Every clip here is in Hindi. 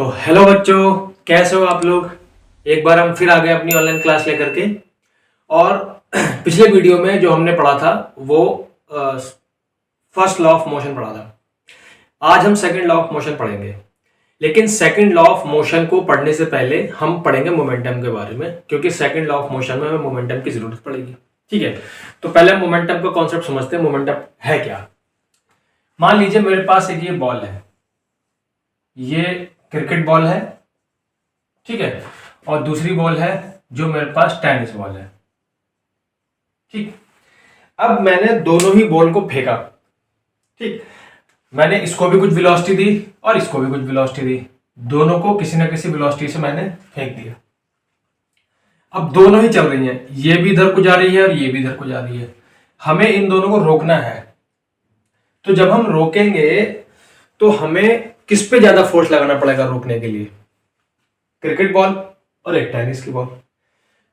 तो हेलो बच्चों, कैसे हो आप लोग। एक बार हम फिर आ गए अपनी ऑनलाइन क्लास लेकर के। और पिछले वीडियो में जो हमने पढ़ा था वो फर्स्ट लॉ ऑफ मोशन पढ़ा था। आज हम सेकंड लॉ ऑफ मोशन पढ़ेंगे, लेकिन सेकंड लॉ ऑफ मोशन को पढ़ने से पहले हम पढ़ेंगे मोमेंटम के बारे में, क्योंकि सेकंड लॉ ऑफ मोशन में हमें मोमेंटम की जरूरत पड़ेगी। ठीक है, तो पहले मोमेंटम का कॉन्सेप्ट समझते हैं। मोमेंटम है क्या। मान लीजिए मेरे पास एक ये बॉल है, ये क्रिकेट बॉल है, ठीक है, और दूसरी बॉल है जो मेरे पास टेनिस बॉल है। ठीक, अब मैंने दोनों ही बॉल को फेंका। ठीक, मैंने इसको भी कुछ वेलोसिटी दी और इसको भी कुछ वेलोसिटी दी, दोनों को किसी ना किसी वेलोसिटी से मैंने फेंक दिया। अब दोनों ही चल रही हैं, ये भी इधर को जा रही है और ये भी इधर को जा रही है। हमें इन दोनों को रोकना है। तो जब हम रोकेंगे तो हमें किस पे ज्यादा फोर्स लगाना पड़ेगा रोकने के लिए? क्रिकेट बॉल और एक टेनिस की बॉल।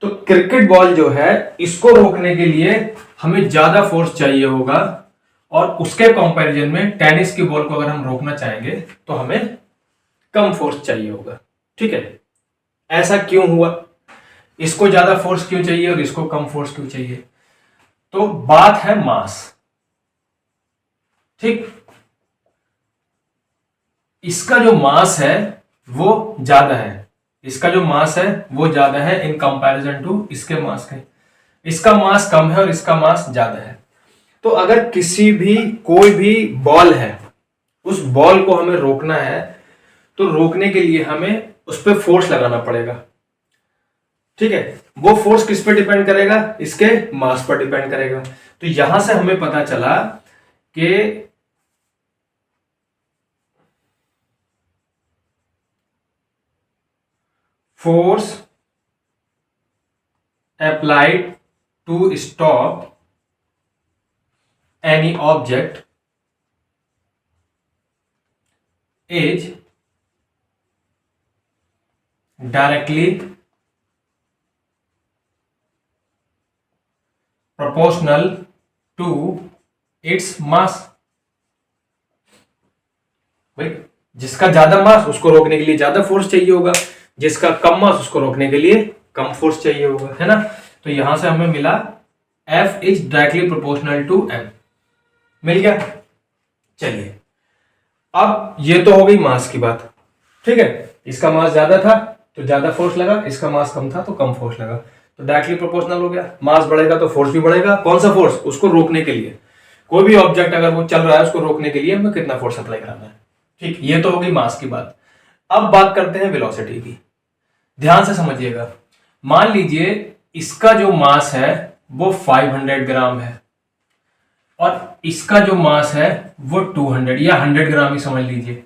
तो क्रिकेट बॉल जो है, इसको रोकने के लिए हमें ज्यादा फोर्स चाहिए होगा, और उसके कंपैरिजन में टेनिस की बॉल को अगर हम रोकना चाहेंगे तो हमें कम फोर्स चाहिए होगा। ठीक है, ऐसा क्यों हुआ? इसको ज्यादा फोर्स क्यों चाहिए और इसको कम फोर्स क्यों चाहिए? तो बात है मास। ठीक, इसका जो मास है वो ज्यादा है, इसका जो मास है वो ज्यादा है इन कंपैरिजन टू इसके मास के। इसका मास कम है और इसका मास ज्यादा है। तो अगर किसी भी कोई भी बॉल है, उस बॉल को हमें रोकना है, तो रोकने के लिए हमें उस पर फोर्स लगाना पड़ेगा। ठीक है, वो फोर्स किस पे डिपेंड करेगा? इसके मास पर डिपेंड करेगा। तो यहां से हमें पता चला कि force applied to stop any object is directly proportional to its mass। भाई, जिसका ज्यादा मास उसको रोकने के लिए ज्यादा फोर्स चाहिए होगा, जिसका कम मास उसको रोकने के लिए कम फोर्स चाहिए होगा, है ना। तो यहां से हमें मिला F is directly proportional to M। मिल गया। चलिए, अब ये तो हो गई मास की बात। ठीक है, इसका मास ज्यादा था तो ज्यादा फोर्स लगा, इसका मास कम था तो कम फोर्स लगा, तो डायरेक्टली प्रोपोर्शनल हो गया। मास बढ़ेगा तो फोर्स भी बढ़ेगा। कौन सा फोर्स? उसको रोकने के लिए। कोई भी ऑब्जेक्ट अगर वो चल रहा है, उसको रोकने के लिए हमें कितना फोर्स अप्लाई कराना है। ठीक, ये तो हो गई मास की बात। अब बात करते हैं वेलोसिटी की। ध्यान से समझिएगा। मान लीजिए इसका जो मास है वो 500 ग्राम है, और इसका जो मास है वो 200 या 100 ग्राम ही समझ लीजिए।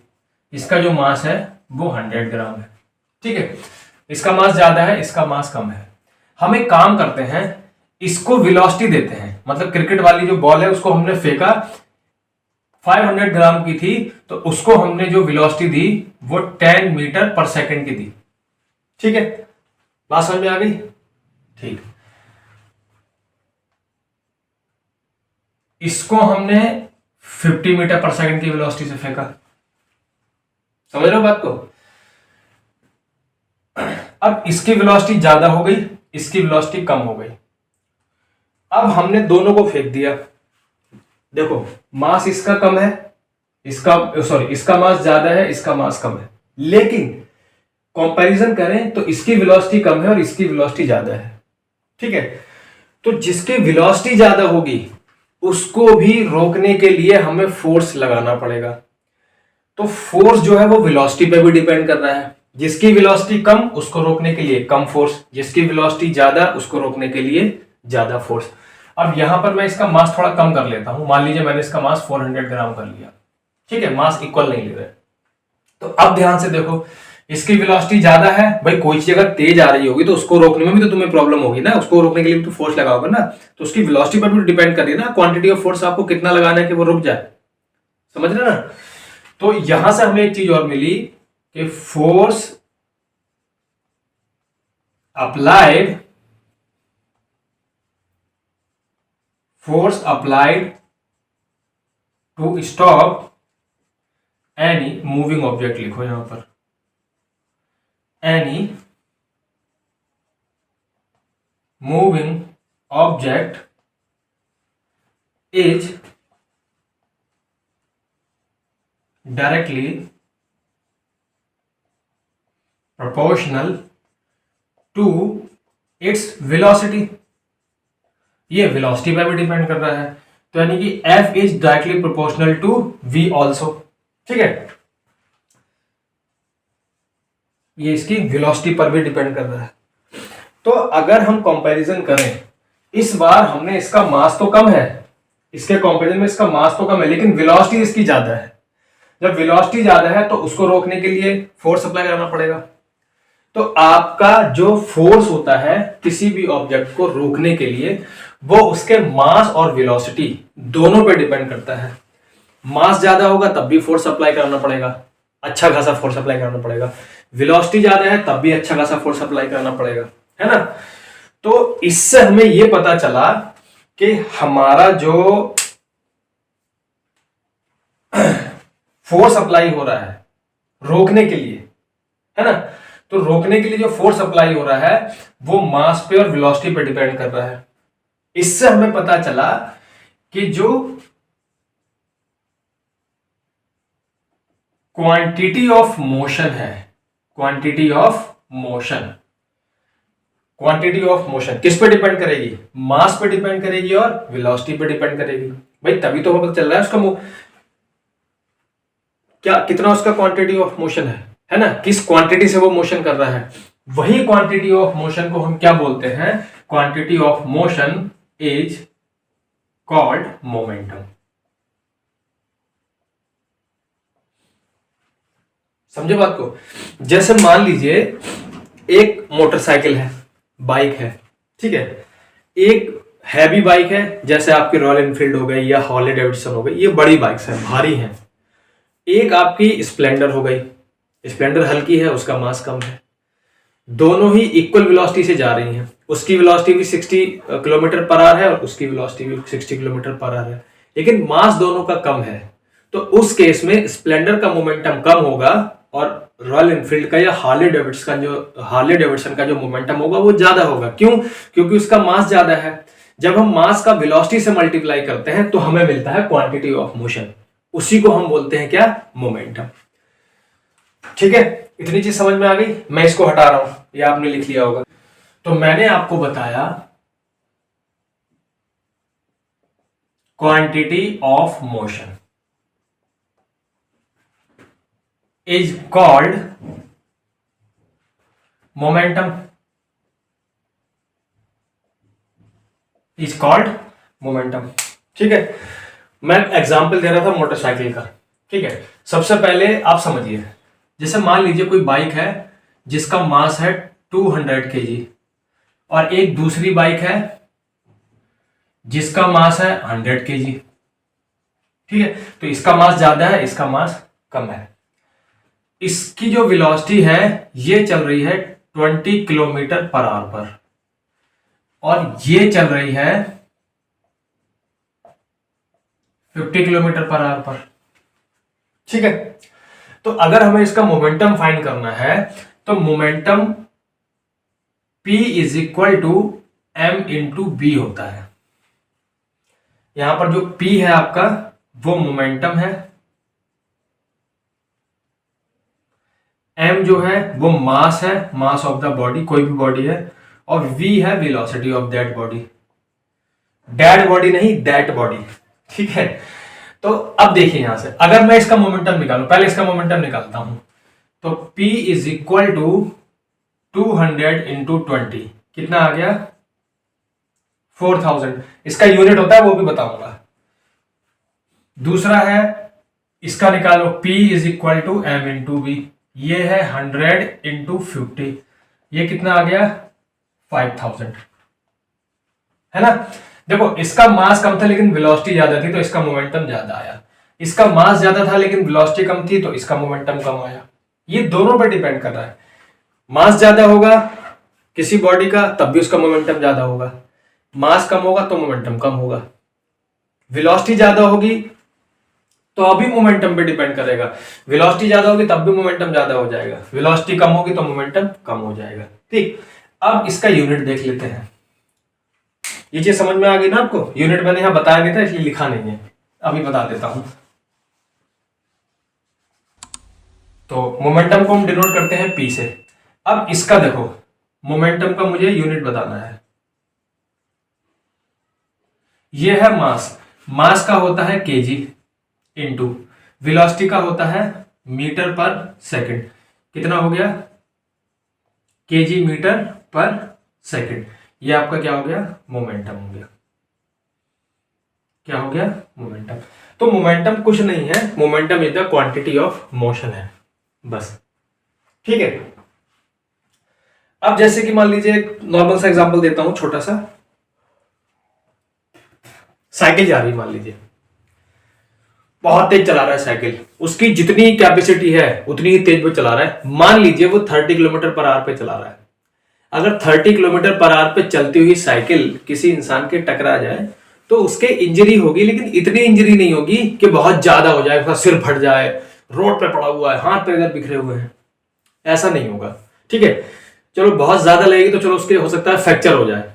इसका जो मास है वो 100 ग्राम है। ठीक है, इसका मास ज्यादा है, इसका मास कम है। हम एक काम करते हैं, इसको वेलोसिटी देते हैं। मतलब क्रिकेट वाली जो बॉल है उसको हमने फेंका, 500 ग्राम की थी, तो उसको हमने जो वेलोसिटी दी वो 10 मीटर पर सेकंड की दी। ठीक है, बात समझ में आ गई? ठीक, इसको हमने 50 मीटर पर सेकंड की वेलोसिटी से फेंका। समझ रहे हो बात को? अब इसकी वेलोसिटी ज्यादा हो गई, इसकी वेलोसिटी कम हो गई। अब हमने दोनों को फेंक दिया। देखो, मास इसका कम है, इसका मास ज्यादा है, इसका मास कम है, लेकिन कंपैरिजन करें तो इसकी वेलोसिटी कम है और इसकी वेलोसिटी ज्यादा है। ठीक है, तो जिसकी वेलोसिटी ज्यादा होगी उसको भी रोकने के लिए हमें फोर्स लगाना पड़ेगा। तो फोर्स जो है वो वेलोसिटी पे भी डिपेंड कर रहा है। जिसकी वेलोसिटी कम उसको रोकने के लिए कम फोर्स, जिसकी वेलोसिटी ज्यादा उसको रोकने के लिए ज्यादा फोर्स। अब यहां पर मैं इसका मास थोड़ा कम कर लेता हूं। मान लीजिए मैंने इसका मास 400 ग्राम कर लिया। ठीक है, मास इक्वल नहीं ले रहे। तो अब ध्यान से देखो, इसकी वेलोसिटी ज्यादा है। भाई, कोई चीज अगर तेज आ रही होगी तो उसको रोकने में भी तो तुम्हें प्रॉब्लम होगी ना, उसको रोकने के लिए भी तो फोर्स लगाओगे ना। तो उसकी वेलोसिटी पर भी डिपेंड कर रही है ना, क्वांटिटी ऑफ फोर्स आपको कितना लगाना है कि वो रुक जाए। समझ रहे ना? तो यहां से हमें एक चीज और मिली कि force applied to stop any moving object. लिखो यहां पर any moving object is directly proportional to its velocity। ये वेलोसिटी पे भी डिपेंड कर रहा है, तो यानी कि F is directly proportional to V also. ठीक है, ये इसकी वेलोसिटी पर भी डिपेंड कर रहा है। तो अगर हम कंपैरिजन करें, इस बार हमने इसका मास तो कम है, इसके कंपैरिजन में इसका मास तो कम है, लेकिन वेलोसिटी इसकी ज्यादा है। जब वेलोसिटी ज्यादा है तो उसको रोकने के लिए फोर्स अप्लाई करना पड़ेगा। तो आपका जो फोर्स होता है किसी भी ऑब्जेक्ट को रोकने के लिए, वो उसके मास और वेलोसिटी दोनों पे डिपेंड करता है। मास ज्यादा होगा तब भी फोर्स अप्लाई करना पड़ेगा, अच्छा खासा फोर्स अप्लाई करना पड़ेगा। वेलोसिटी ज्यादा है तब भी अच्छा खासा फोर्स अप्लाई करना पड़ेगा, है ना। तो इससे हमें यह पता चला कि हमारा जो फोर्स अप्लाई हो रहा है रोकने के लिए, है ना, तो रोकने के लिए जो फोर्स अप्लाई हो रहा है वो मास पे और वेलोसिटी पे डिपेंड कर रहा है। इससे हमें पता चला कि जो क्वांटिटी ऑफ मोशन है, क्वांटिटी ऑफ मोशन किस पे डिपेंड करेगी? मास पे डिपेंड करेगी और वेलोसिटी पे डिपेंड करेगी। भाई तभी तो हमें पता चल रहा है उसका क्या कितना उसका क्वांटिटी ऑफ मोशन है ना, किस क्वांटिटी से वो मोशन कर रहा है। वही क्वांटिटी ऑफ मोशन को हम क्या बोलते हैं? Quantity of motion is called momentum. समझे बात को? जैसे मान लीजिए एक मोटरसाइकिल है, बाइक है, ठीक है, एक हैवी बाइक है जैसे आपकी रॉयल एनफील्ड हो गई या हार्ले डेविडसन हो गई, ये बड़ी बाइक्स हैं, भारी हैं। एक आपकी स्प्लेंडर हो गई, स्प्लेंडर हल्की है, उसका मास कम है। दोनों ही इक्वल वेलोसिटी से जा रही हैं, उसकी वेलोसिटी भी 60 किलोमीटर पर आवर है और उसकी वेलोसिटी भी 60 किलोमीटर पर आवर है, लेकिन मास दोनों का कम है। तो उस केस में स्प्लेंडर का मोमेंटम कम होगा और रॉयल एनफील्ड का या हार्ले डेविडसन का जो मोमेंटम होगा वो ज्यादा होगा। क्यों? क्योंकि उसका मास ज्यादा है। जब हम मास का वेलोसिटी से मल्टीप्लाई करते हैं तो हमें मिलता है क्वांटिटी ऑफ मोशन, उसी को हम बोलते हैं क्या? मोमेंटम। ठीक है, इतनी चीज समझ में आ गई। मैं इसको हटा रहा हूं, ये आपने लिख लिया होगा। तो मैंने आपको बताया quantity of motion is called momentum, ठीक है। मैं एग्जांपल दे रहा था मोटरसाइकिल का, ठीक है। सबसे पहले आप समझिए, जैसे मान लीजिए कोई बाइक है जिसका मास है 200 kg और एक दूसरी बाइक है जिसका मास है 100 kg, ठीक है। तो इसका मास ज्यादा है, इसका मास कम है। इसकी जो वेलोसिटी है ये चल रही है 20 किलोमीटर पर आवर पर और ये चल रही है 50 किलोमीटर पर आवर पर, ठीक है। तो अगर हमें इसका मोमेंटम फाइंड करना है तो momentum P is equal to M into B होता है। यहां पर जो P है आपका वो मोमेंटम है, M जो है वो मास है, मास ऑफ द बॉडी, कोई भी बॉडी है, और V है velocity of that body. Dead body नहीं, दैट बॉडी, ठीक है। तो अब देखिए यहां से अगर मैं इसका मोमेंटम निकालूं, पहले इसका मोमेंटम निकालता हूं, तो P is equal to 200 into 20, कितना आ गया? 4000। इसका यूनिट होता है वो भी बताऊंगा। दूसरा है इसका निकालो, P is equal to M into B, ये है 100 इंटू 50, ये कितना आ गया? 5000, है ना। देखो इसका मास कम था लेकिन वेलोसिटी ज्यादा थी तो इसका मोमेंटम ज्यादा आया। इसका मास ज्यादा था लेकिन वेलोसिटी कम थी तो इसका मोमेंटम कम आया। ये दोनों पर डिपेंड कर रहा है। मास ज्यादा होगा किसी बॉडी का तब भी उसका मोमेंटम ज्यादा होगा, मास कम होगा तो मोमेंटम कम होगा। वेलोसिटी ज्यादा होगी तो अभी मोमेंटम पे डिपेंड करेगा। वेलोसिटी ज्यादा होगी तब भी मोमेंटम ज्यादा हो जाएगा, वेलोसिटी कम होगी तो मोमेंटम कम हो जाएगा। ठीक, अब इसका यूनिट देख लेते हैं। ये चीज समझ में आ गई ना आपको? यूनिट मैंने यहां बताया नहीं था इसलिए लिखा नहीं है, अभी बता देता हूं। तो मोमेंटम को हम डिनोट करते हैं पी से। अब इसका देखो, मोमेंटम का मुझे यूनिट बताना है। ये है मास, मास का होता है केजी इंटू वेलोसिटी का होता है मीटर पर सेकंड। कितना हो गया? केजी मीटर पर सेकंड। ये आपका क्या हो गया? मोमेंटम हो गया। क्या हो गया? मोमेंटम। तो मोमेंटम कुछ नहीं है, momentum is the quantity of motion है बस। ठीक है, अब जैसे कि मान लीजिए एक नॉर्मल सा एग्जांपल देता हूं छोटा सा। साइकिल जा रही है, मान लीजिए बहुत तेज चला रहा है साइकिल, उसकी जितनी कैपेसिटी है उतनी ही तेज वो चला रहा है। मान लीजिए वो 30 किलोमीटर पर आवर पे चला रहा है। अगर 30 किलोमीटर पर आवर पे चलती हुई साइकिल किसी इंसान के टकरा जाए तो उसके इंजरी होगी, लेकिन इतनी इंजरी नहीं होगी कि बहुत ज्यादा हो जाए, उसका सिर फट जाए, रोड पे पड़ा हुआ है, हाथ पैर बिखरे हुए हैं, ऐसा नहीं होगा। ठीक है, चलो बहुत ज्यादा लगेगी तो चलो उसके हो सकता है फ्रैक्चर हो जाए,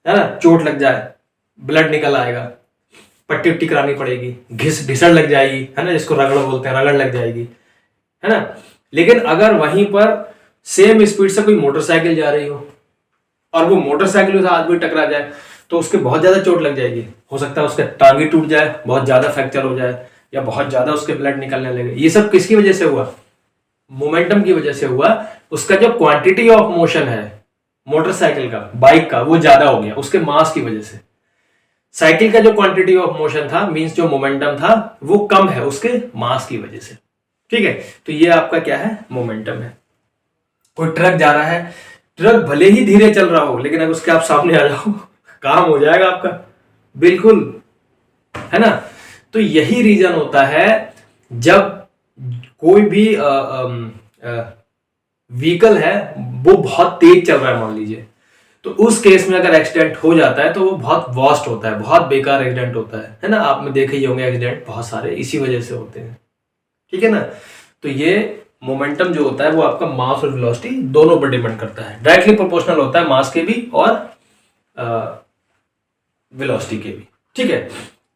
है ना, चोट लग जाए, ब्लड निकल आएगा, पट्टी उट्टी करानी पड़ेगी, घिसड़ लग जाएगी, है ना, जिसको रगड़ बोलते हैं, रगड़ लग जाएगी, है ना। लेकिन अगर वहीं पर सेम स्पीड से कोई मोटरसाइकिल जा रही हो और वो मोटरसाइकिल से आदमी टकरा जाए तो उसके बहुत ज्यादा चोट लग जाएगी, हो सकता है उसके टांगे टूट जाए, बहुत ज्यादा फ्रैक्चर हो जाए, या बहुत ज्यादा उसके ब्लड निकलने लगे। ये सब किसकी वजह से हुआ? मोमेंटम की वजह से हुआ। उसका जो क्वांटिटी ऑफ मोशन है मोटरसाइकिल का, बाइक का, वो ज्यादा हो गया उसके मास की वजह से। साइकिल का जो क्वांटिटी ऑफ मोशन था, मींस जो मोमेंटम था, वो कम है उसके मास की वजह से। ठीक है, तो ये आपका क्या है? मोमेंटम है। कोई ट्रक जा रहा है, ट्रक भले ही धीरे चल रहा हो लेकिन अगर उसके आप सामने आ जाओ काम हो जाएगा आपका, बिल्कुल, है ना। तो यही रीजन होता है जब कोई भी व्हीकल है वो बहुत तेज चल रहा है मान लीजिए, तो उस केस में अगर एक्सीडेंट हो जाता है तो वो बहुत वर्स्ट होता है, बहुत बेकार एक्सीडेंट होता है ना। आपने देखे ही होंगे एक्सीडेंट बहुत सारे इसी वजह से होते हैं। ठीक है ना। तो ये मोमेंटम जो होता है वो आपका मास और वेलोसिटी दोनों पर डिपेंड करता है, डायरेक्टली प्रोपोर्शनल होता है मास के भी और वेलोसिटी के भी। ठीक है,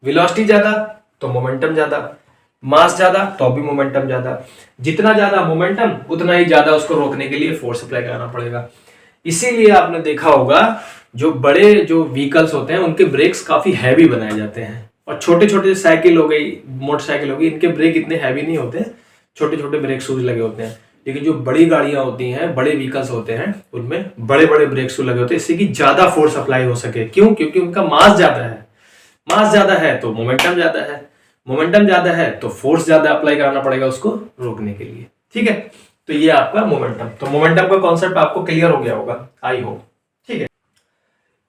वेलोसिटी ज्यादा तो मोमेंटम ज्यादा, मास ज्यादा तो भी मोमेंटम ज्यादा। जितना ज्यादा मोमेंटम उतना ही ज्यादा उसको रोकने के लिए फोर्स अप्लाई करना पड़ेगा। इसीलिए आपने देखा होगा जो बड़े जो व्हीकल्स होते हैं उनके ब्रेक्स काफी हैवी बनाए जाते हैं, और छोटे छोटे साइकिल हो गई, मोटरसाइकिल हो गई, इनके ब्रेक इतने हैवी नहीं होते, छोटे छोटे ब्रेक शूज लगे होते हैं। लेकिन जो बड़ी गाड़ियां होती हैं, बड़े व्हीकल्स होते हैं, उनमें बड़े बड़े ब्रेक शूज लगे होते हैं, इससे कि ज्यादा फोर्स अप्लाई हो सके। क्यों? क्योंकि उनका मास ज्यादा है, मास ज्यादा है तो मोमेंटम ज्यादा है, मोमेंटम ज्यादा है तो फोर्स ज्यादा अप्लाई कराना पड़ेगा उसको रोकने के लिए। ठीक है, तो ये आपका मोमेंटम। तो मोमेंटम का कॉन्सेप्ट आपको क्लियर हो गया होगा, आई होप। ठीक है,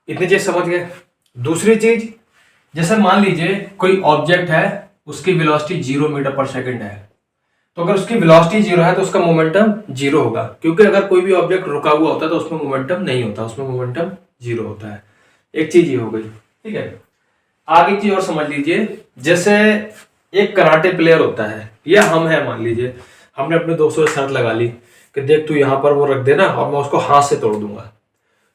इतनी चीज समझ गए। दूसरी चीज, जैसे मान लीजिए कोई ऑब्जेक्ट है, उसकी वेलोसिटी 0 मीटर पर सेकंड है, तो अगर उसकी वेलोसिटी 0 है तो उसका मोमेंटम 0 होगा, क्योंकि अगर कोई भी ऑब्जेक्ट रुका हुआ होता है तो उसमें मोमेंटम नहीं होता, उसमें मोमेंटम 0 होता है। एक चीज ये हो गई। ठीक है, आगे चीज और समझ लीजिए, जैसे एक कराटे प्लेयर होता है, या हम है मान लीजिए, हमने अपने दोस्तों से शर्त लगा ली कि देख तू यहां पर वो रख देना और मैं उसको हाथ से तोड़ दूंगा।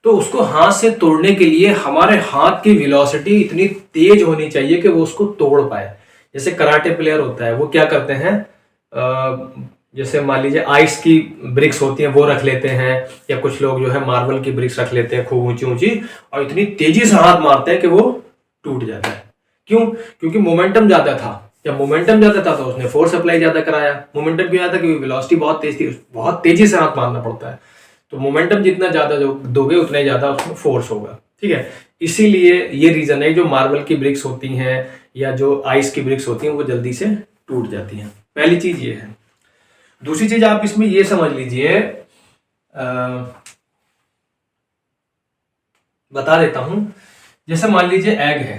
तो उसको हाथ से तोड़ने के लिए हमारे हाथ की वेलोसिटी इतनी तेज होनी चाहिए कि वो उसको तोड़ पाए। जैसे कराटे प्लेयर होता है वो क्या करते हैं, जैसे मान लीजिए आइस की ब्रिक्स होती हैं वो रख लेते हैं, या कुछ लोग जो है मार्बल की ब्रिक्स रख लेते हैं खूब ऊंची ऊंची, और इतनी तेजी से हाथ मारते हैं कि वो टूट जाता है। क्यों? क्योंकि मोमेंटम ज्यादा था। जब मोमेंटम ज्यादा था तो उसने फोर्स अप्लाई ज्यादा कराया। मोमेंटम क्यों ज्यादा? क्योंकि वेलोसिटी बहुत तेज थी, बहुत तेजी से हाथ मारना पड़ता है, तो मोमेंटम जितना ज्यादा दोगे उतना ही ज्यादा उसमें फोर्स होगा। ठीक है, इसीलिए ये रीजन है जो मार्बल की ब्रिक्स होती हैं या जो आइस की ब्रिक्स होती हैं वो जल्दी से टूट जाती हैं। पहली चीज ये है। दूसरी चीज आप इसमें ये समझ लीजिए, बता देता हूं, जैसे मान लीजिए एग है,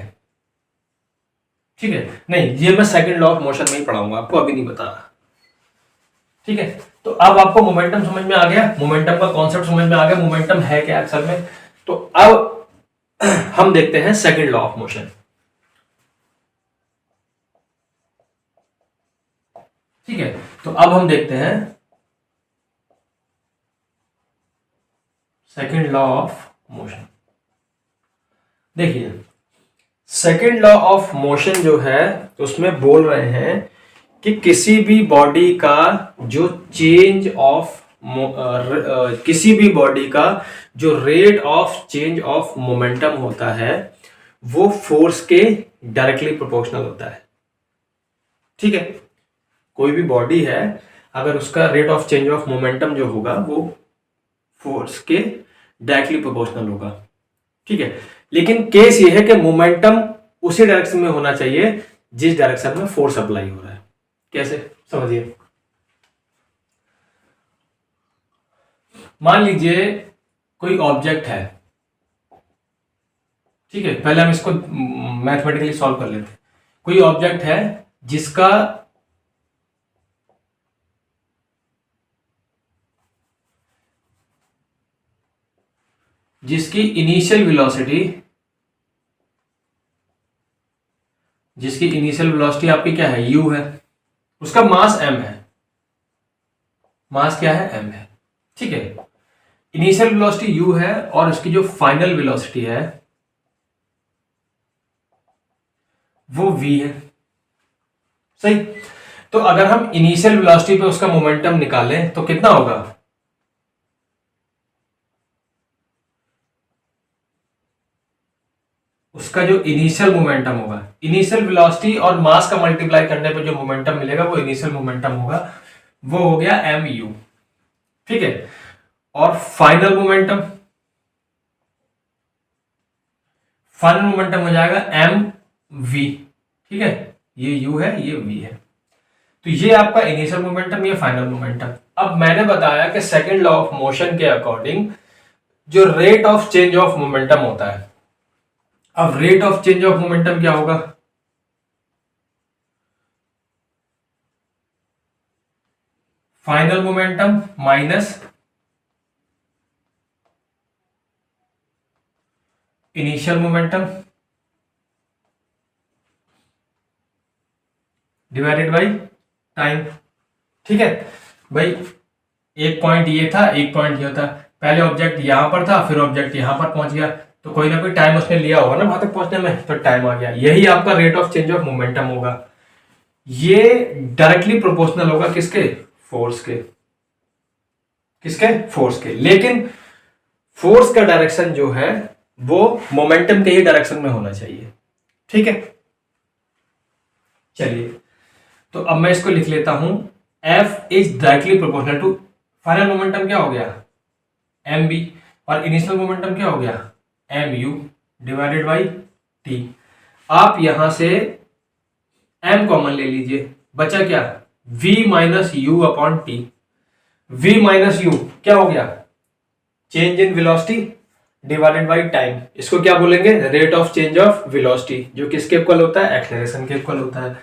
ठीक है, नहीं ये मैं सेकंड लॉ ऑफ मोशन में ही पढ़ाऊंगा आपको, अभी नहीं बता रहा। ठीक है, तो अब आपको मोमेंटम समझ में आ गया, मोमेंटम का कॉन्सेप्ट समझ में आ गया, मोमेंटम है क्या अक्सर में। तो अब हम देखते हैं सेकंड लॉ ऑफ मोशन। ठीक है, तो अब हम देखते हैं सेकंड लॉ ऑफ मोशन। देखिए, सेकंड लॉ ऑफ मोशन जो है उसमें बोल रहे हैं कि किसी भी बॉडी का जो चेंज ऑफ किसी भी बॉडी का जो rate of change of momentum होता है वो फोर्स के डायरेक्टली प्रोपोर्शनल होता है। ठीक है, कोई भी बॉडी है, अगर उसका rate of change of momentum जो होगा वो फोर्स के डायरेक्टली प्रोपोर्शनल होगा। ठीक है, लेकिन केस ये है कि मोमेंटम उसी डायरेक्शन में होना चाहिए जिस डायरेक्शन में फोर्स अप्लाई हो रहा है। कैसे, समझिए। मान लीजिए कोई ऑब्जेक्ट है, ठीक है, पहले हम इसको मैथमेटिकली सॉल्व कर लेते हैं। कोई ऑब्जेक्ट है जिसकी इनिशियल वेलोसिटी आपकी क्या है, u है, उसका मास m है, मास क्या है, m है। ठीक है, इनिशियल वेलोसिटी u है और उसकी जो फाइनल वेलोसिटी है वो v है। सही, तो अगर हम इनिशियल वेलोसिटी पे उसका मोमेंटम निकालें तो कितना होगा, उसका जो इनिशियल मोमेंटम होगा, इनिशियल वेलोसिटी और मास का मल्टीप्लाई करने पे जो मोमेंटम मिलेगा वो इनिशियल मोमेंटम होगा, वो हो गया mu। ठीक है, और फाइनल मोमेंटम हो जाएगा mv। ठीक है, ये u है, ये v है। तो ये आपका इनिशियल मोमेंटम, ये फाइनल मोमेंटम। अब मैंने बताया कि सेकंड लॉ ऑफ मोशन के अकॉर्डिंग जो rate of change of momentum होता है, अब rate of change of momentum क्या होगा, final momentum minus initial momentum divided by time. ठीक है भाई, एक पॉइंट ये था, एक पॉइंट ये था, पहले ऑब्जेक्ट यहां पर था, फिर ऑब्जेक्ट यहां पर पहुंच गया, तो कोई ना कोई टाइम उसने लिया होगा ना वहां तक पहुंचने में, तो टाइम आ गया। यही आपका rate of change of momentum होगा। ये डायरेक्टली प्रोपोर्शनल होगा किसके, फोर्स के, किसके, फोर्स के। लेकिन फोर्स का डायरेक्शन जो है वो मोमेंटम के ही डायरेक्शन में होना चाहिए। ठीक है, चलिए, तो अब मैं इसको लिख लेता हूं, F is directly proportional to final momentum क्या हो गया, mb, और इनिशियल मोमेंटम क्या हो गया, mu डिवाइडेड बाई t। आप यहां से m कॉमन ले लीजिए, बचा क्या, v minus U upon T. v minus you क्या हो गया, change in velocity divided by time. इसको क्या बोलेंगे, rate of change of velocity, जो किसके इक्वल होता है, एक्सेलरेशन के इक्वल होता है।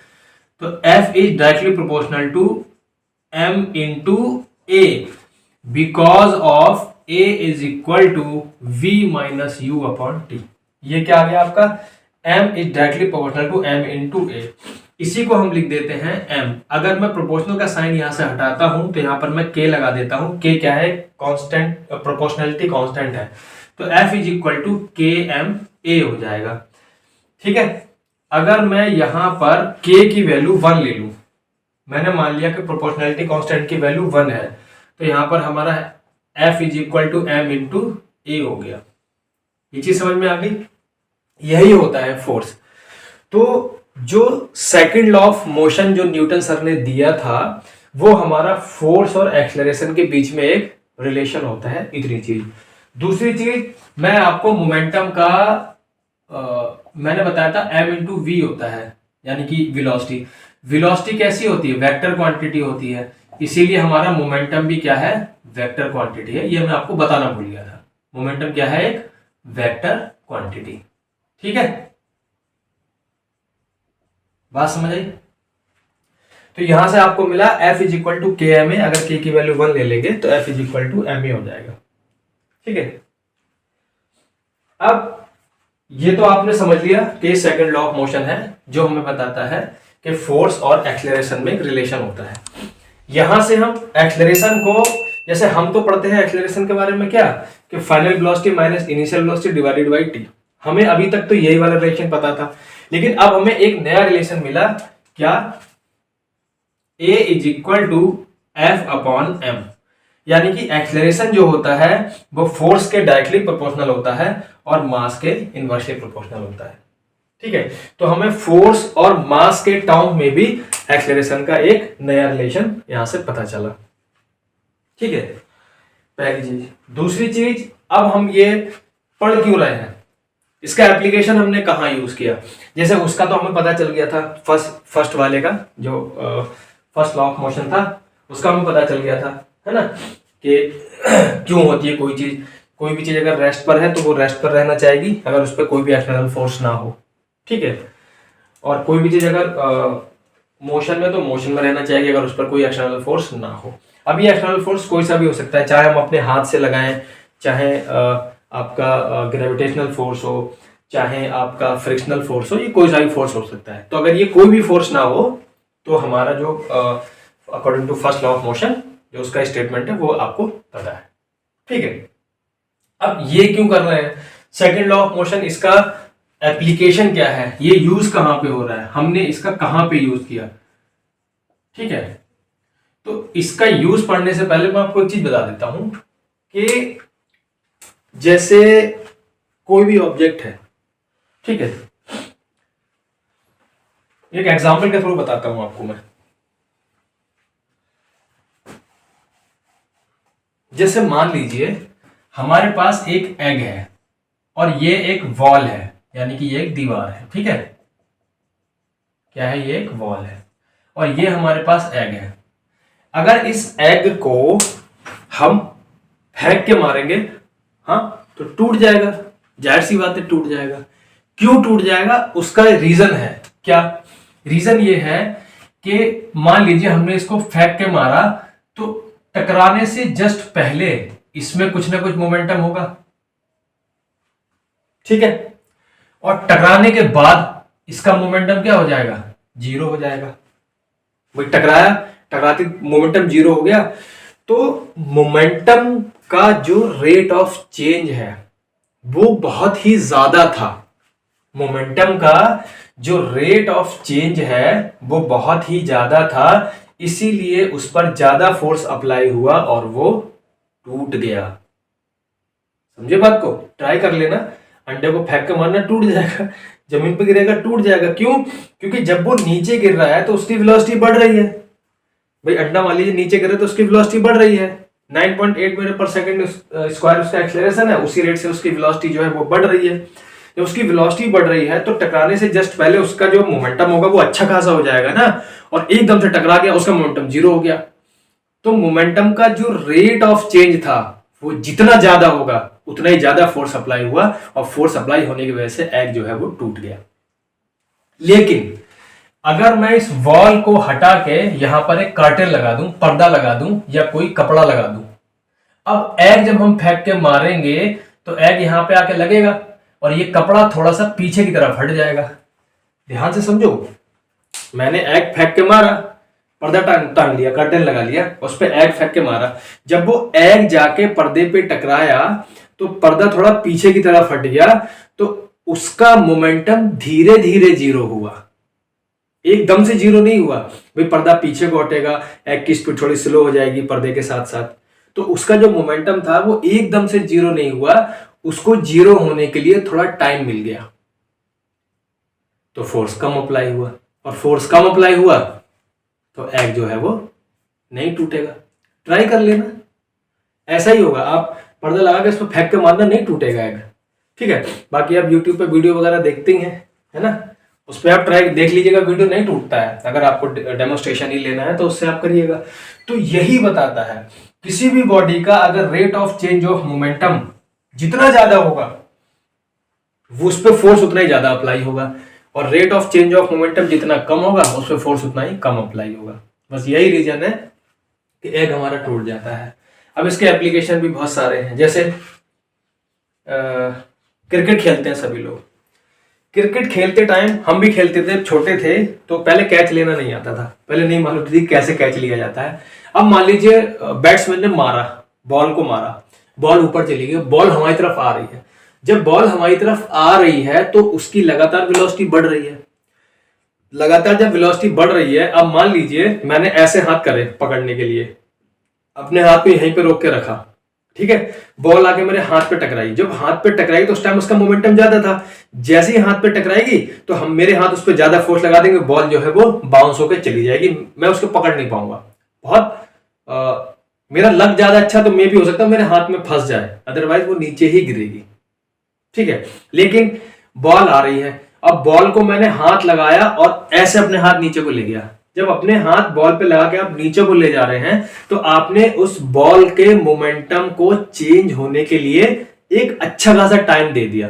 तो F is directly proportional to m into a, because of a is equal to v minus U upon T. ये क्या आ गया आपका, m is directly proportional to m into a। इसी को हम लिख देते हैं m। अगर मैं प्रोपोर्शनल का साइन यहां से हटाता हूं तो यहां पर मैं k लगा देता हूं। k क्या है, कांस्टेंट, प्रोपोर्शनलिटी कांस्टेंट है, तो F is equal to K M A हो जाएगा। ठीक है, अगर मैं यहां पर k की वैल्यू 1 ले लूं, मैंने मान लिया कि प्रोपोर्शनलिटी कांस्टेंट की वैल्यू 1 है, तो यहां पर हमारा F is equal to M into A हो गया। ये चीज समझ में आ गई, यही होता है फोर्स। तो जो सेकंड लॉ ऑफ मोशन जो न्यूटन सर ने दिया था वो हमारा फोर्स और एक्सेलरेशन के बीच में एक रिलेशन होता है, इतनी चीज। दूसरी चीज, मैं आपको मोमेंटम का मैंने बताया था m इंटू वी होता है, यानी कि वेलोसिटी। वेलोसिटी कैसी होती है, वेक्टर क्वांटिटी होती है, इसीलिए हमारा मोमेंटम भी क्या है, वेक्टर क्वांटिटी है। ये मैं आपको बताना भूल गया था, मोमेंटम क्या है, एक वेक्टर क्वांटिटी। ठीक है, बात समझ आई। तो यहां से आपको मिला F is equal to K M A, अगर k की वैल्यू 1 ले लेंगे तो F is equal to M A हो जाएगा। ठीक है, अब ये तो आपने समझ लिया कि सेकंड लॉ ऑफ मोशन है जो हमें बताता है कि फोर्स और एक्सेलरेशन में एक रिलेशन होता है। यहां से हम एक्सेलरेशन को, जैसे हम तो पढ़ते हैं एक्सेलरेशन के बारे में क्या, कि final velocity minus initial velocity divided by T. हमें अभी तक तो यही वाला रिलेशन पता था, लेकिन अब हमें एक नया रिलेशन मिला, क्या, A is equal to F upon M. यानी कि एक्सेलरेशन जो होता है वो फोर्स के डायरेक्टली प्रोपोर्शनल होता है और मास के इनवर्सली प्रोपोर्शनल होता है। ठीक है, तो हमें फोर्स और मास के टर्म में भी एक्सेलरेशन का एक नया रिलेशन यहां से पता चला। ठीक है, पहली चीज। दूसरी चीज, अब हम ये पढ़ क्यों रहे हैं, इसका एप्लीकेशन हमने कहाँ यूज किया। जैसे उसका तो हमें पता चल गया था, फर्स्ट वाले का जो फर्स्ट लॉ ऑफ मोशन था उसका हमें पता चल गया था, है ना, कि क्यों होती है कोई चीज। कोई भी चीज अगर रेस्ट पर है तो वो रेस्ट पर रहना चाहेगी अगर उस पर कोई भी एक्सटर्नल फोर्स ना हो। ठीक है, और कोई भी चीज अगर मोशन में तो मोशन में रहना चाहिए अगर उस पर कोई एक्सटर्नल फोर्स ना हो। अब ये एक्सटर्नल फोर्स कोई सा भी हो सकता है, चाहे हम अपने हाथ से लगाएं, चाहे आपका ग्रेविटेशनल फोर्स हो, चाहे आपका फ्रिक्शनल फोर्स हो, ये कोई सा भी फोर्स हो सकता है। तो अगर ये कोई भी फोर्स ना हो तो हमारा जो according to first law of motion जो उसका स्टेटमेंट है वो आपको पता है। ठीक है, अब ये क्यों कर रहे हैं, सेकेंड लॉ ऑफ मोशन, इसका एप्लीकेशन क्या है, ये यूज कहां पे हो रहा है, हमने इसका कहां पे यूज किया। ठीक है, तो इसका यूज पढ़ने से पहले मैं आपको एक चीज बता देता हूं कि जैसे कोई भी ऑब्जेक्ट है, ठीक है, एक एग्जांपल के थ्रू बताता हूं आपको मैं। जैसे मान लीजिए हमारे पास एक एग है और ये एक वॉल है, यानी कि ये एक दीवार है। ठीक है, क्या है, ये एक वॉल है और ये हमारे पास एग है। अगर इस एग को हम फेंक के मारेंगे, हाँ, तो टूट जाएगा, जाहिर सी बात है टूट जाएगा। क्यों टूट जाएगा, उसका रीजन है क्या, रीजन ये है कि मान लीजिए हमने इसको फेंक के मारा तो टकराने से जस्ट पहले इसमें कुछ ना कुछ मोमेंटम होगा। ठीक है, और टकराने के बाद इसका मोमेंटम क्या हो जाएगा, जीरो हो जाएगा। वही टकराया, टकराते मोमेंटम जीरो हो गया। तो मोमेंटम का जो रेट ऑफ चेंज है वो बहुत ही ज्यादा था। मोमेंटम का जो रेट ऑफ चेंज है वो बहुत ही ज्यादा था, इसीलिए उस पर ज्यादा फोर्स अप्लाई हुआ और वो टूट गया। समझे बात को, ट्राई कर लेना, अंडे को फेंक के मारना, टूट जाएगा, जमीन पे गिरेगा टूट जाएगा। क्यों, क्योंकि जब वो नीचे गिर रहा है तो उसकी वेलोसिटी बढ़ रही है। भाई अंडा मान लीजिए नीचे गिरे तो उसकी वेलोसिटी बढ़ रही है, 9.8 मीटर पर सेकंड स्क्वायर उसका एक्सेलरेशन है, उसी रेट से उसकी वेलोसिटी जो है वो बढ़ रही है। जब उसकी वेलोसिटी बढ़ रही है तो टकराने से जस्ट पहले उसका जो मोमेंटम होगा वो अच्छा खासा हो जाएगा ना, और एकदम से टकरा गया, उसका मोमेंटम जीरो हो गया। तो मोमेंटम का जो रेट ऑफ चेंज था वो जितना ज्यादा होगा उतना ही ज्यादा फोर्स अप्लाई हुआ, और फोर्स अप्लाई होने की वजह से एग जो है वो टूट गया। लेकिन अगर मैं इस वॉल को हटा के यहां पर एक कर्टेन लगा दूं, पर्दा लगा दूं, या कोई कपड़ा लगा दूं, अब एग जब हम फेंक के मारेंगे तो एग यहां पे आके लगेगा और ये कपड़ा थोड़ा सा पीछे की तरफ हट जाएगा। ध्यान से समझो, मैंने एग फेंक के मारा, पर्दा टांग लिया, कर्टेन लगा लिया, उस पर एग फेंक के मारा। जब वो एग जाके पर्दे पे टकराया तो पर्दा थोड़ा पीछे की तरफ हट गया, तो उसका मोमेंटम धीरे धीरे जीरो हुआ, एकदम से जीरो नहीं हुआ। भाई पर्दा पीछे को हटेगा, एग की स्पीड थोड़ी स्लो हो जाएगी पर्दे के साथ साथ, तो उसका जो मोमेंटम था वो एकदम से जीरो नहीं हुआ, उसको जीरो होने के लिए थोड़ा टाइम मिल गया। तो फोर्स कम अप्लाई हुआ, और फोर्स कम अप्लाई हुआ तो एग जो है वो नहीं टूटेगा। ट्राई कर लेना, ऐसा ही होगा। आप पर्दा लगा के इसको फेंक के मारना, नहीं टूटेगा एग। ठीक है, बाकी आप YouTube पे वीडियो वगैरह देखते ही हैं, है ना, उस पर आप ट्राई देख लीजिएगा, वीडियो नहीं टूटता है। अगर आपको डेमोस्ट्रेशन ही लेना है तो उससे आप करिएगा। तो यही बताता है किसी भी बॉडी का अगर rate of change of momentum जितना ज्यादा होगा वो उस पर फोर्स उतना ही ज्यादा अप्लाई होगा, और rate of change of momentum जितना कम होगा उस पर फोर्स उतना ही कम अप्लाई होगा। बस यही रीजन है कि एग हमारा टूट जाता है। अब इसके एप्लीकेशन भी बहुत सारे हैं। जैसे क्रिकेट खेलते हैं सभी लोग, क्रिकेट खेलते टाइम हम भी खेलते थे, छोटे थे तो पहले कैच लेना नहीं आता था, पहले नहीं मालूम थी कैसे कैच लिया जाता है। अब मान लीजिए बैट्समैन ने मारा, बॉल को मारा, बॉल ऊपर चली गई, बॉल हमारी तरफ आ रही है। जब बॉल हमारी तरफ आ रही है तो उसकी लगातार वेलोसिटी बढ़ रही है। लगातार जब वेलोसिटी बढ़ रही है, अब मान लीजिए मैंने ऐसे हाथ करे पकड़ने के लिए, अपने हाथ को यहीं पे रोक के रखा, ठीक है, बॉल आके मेरे हाथ पे टकराई। जब हाथ पे टकराई तो उस टाइम उसका मोमेंटम ज्यादा था, जैसे ही हाथ पे टकराएगी तो हम मेरे हाथ उस पर ज्यादा फोर्स लगा देंगे, बॉल जो है वो बाउंस होकर चली जाएगी, मैं उसको पकड़ नहीं पाऊंगा। बहुत मेरा लक ज्यादा अच्छा तो मे भी हो सकता है मेरे हाथ में फंस जाए, अदरवाइज वो नीचे ही गिरेगी, ठीक है। लेकिन बॉल आ रही है, अब बॉल को मैंने हाथ लगाया और ऐसे अपने हाथ नीचे को ले गया। जब अपने हाथ बॉल पे लगा के आप नीचे को ले जा रहे हैं तो आपने उस बॉल के मोमेंटम को चेंज होने के लिए एक अच्छा खासा टाइम दे दिया।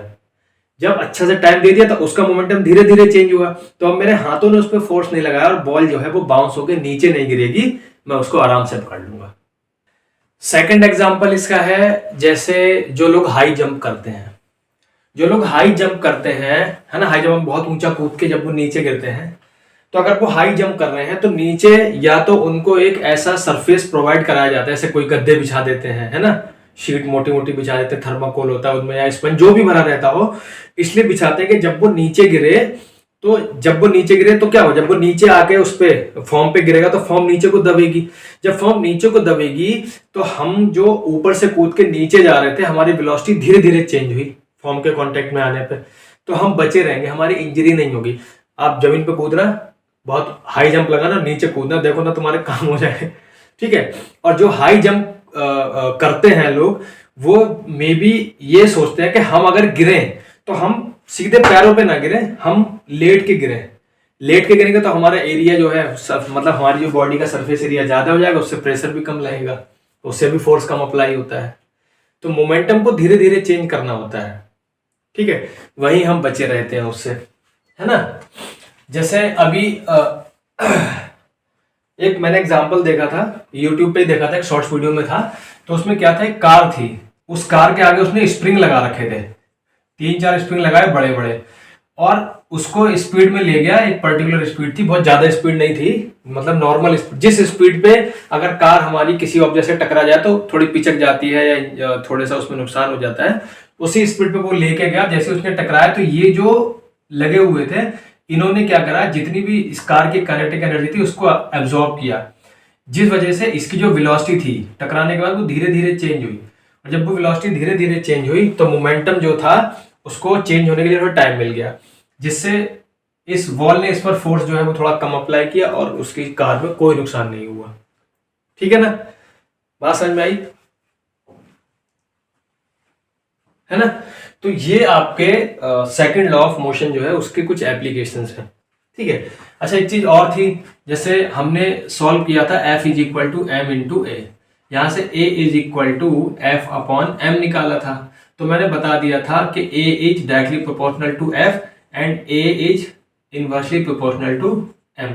जब अच्छा से टाइम दे दिया तो उसका मोमेंटम धीरे धीरे चेंज हुआ, तो अब मेरे हाथों ने उस पर फोर्स नहीं लगाया और बॉल जो है वो बाउंस होकर नीचे नहीं गिरेगी, मैं उसको आराम से पकड़ लूंगा। सेकंड एग्जांपल इसका है, जैसे जो लोग हाई जंप करते हैं, जो लोग हाई जंप करते हैं, है ना, हाई जंप बहुत ऊंचा कूद के जब वो नीचे गिरते हैं, तो अगर वो हाई जंप कर रहे हैं तो नीचे या तो उनको एक ऐसा सरफेस प्रोवाइड कराया जाता है, जैसे कोई गद्दे बिछा देते हैं, है ना, शीट मोटी मोटी बिछा देते हैं, थर्माकोल होता है उनमें या स्पंज जो भी भरा रहता हो, इसलिए बिछाते हैं कि जब वो नीचे गिरे तो क्या हो, जब वो नीचे आके उस पे फॉर्म पे गिरेगा तो फॉर्म नीचे को दबेगी। जब फॉर्म नीचे को दबेगी तो हम जो ऊपर से कूद के नीचे जा रहे थे, हमारी वेलोसिटी धीरे धीरे चेंज हुई फॉर्म के कांटेक्ट में आने पे, तो हम बचे रहेंगे, हमारी इंजरी नहीं होगी। आप जमीन पे कूदना, बहुत हाई जंप लगाना, नीचे कूदना, देखो ना तुम्हारे काम हो जाए, ठीक है। और जो हाई जंप करते हैं लोग, वो मे बी ये सोचते हैं कि हम अगर गिरे तो हम सीधे पैरों पे ना गिरे, हम लेट के गिरे। लेट के गिरेंगे तो हमारा एरिया जो है मतलब हमारी जो बॉडी का सरफेस एरिया ज्यादा हो जाएगा, उससे प्रेशर भी कम लगेगा, उससे भी फोर्स कम अप्लाई होता है। तो मोमेंटम को धीरे धीरे चेंज करना होता है, ठीक है, वहीं हम बचे रहते हैं उससे, है ना। जैसे अभी एक मैंने एग्जांपल देखा था, यूट्यूब पे देखा था, एक शॉर्ट्स वीडियो में था, तो उसमें क्या था, एक कार थी, उस कार के आगे उसने स्प्रिंग लगा रखे थे, 3-4 स्प्रिंग लगाए बड़े बड़े, और उसको स्पीड में ले गया, एक पर्टिकुलर स्पीड थी, बहुत ज्यादा स्पीड नहीं थी, मतलब नॉर्मल स्पीड, जिस स्पीड पे अगर कार हमारी किसी ऑब्जेक्ट से टकरा जाए तो थोड़ी पिचक जाती है या थोड़े सा उसमें नुकसान हो जाता है, उसी स्पीड पे वो लेके गया। जैसे उसने टकराया तो ये जो लगे हुए थे, इन्होंने क्या करा, जितनी भी इस कार की काइनेटिक एनर्जी थी उसको एब्जॉर्ब किया, जिस वजह से इसकी जो वेलोसिटी थी टकराने के बाद वो धीरे धीरे चेंज हुई। और जब वो वेलोसिटी धीरे धीरे चेंज हुई तो मोमेंटम जो था उसको चेंज होने के लिए थोड़ा टाइम मिल गया, जिससे इस वॉल ने इस पर फोर्स जो है वो थोड़ा कम अप्लाई किया और उसकी कार में कोई नुकसान नहीं हुआ, ठीक है ना, बात समझ में आई, है ना। तो ये आपके सेकंड लॉ ऑफ मोशन जो है उसके कुछ एप्लीकेशंस हैं, ठीक है। अच्छा, एक चीज और थी, जैसे हमने सॉल्व किया था F is equal to M into A, यहां से A is equal to F upon M निकाला था, तो मैंने बता दिया था कि A is directly proportional to F and A is inversely proportional to M।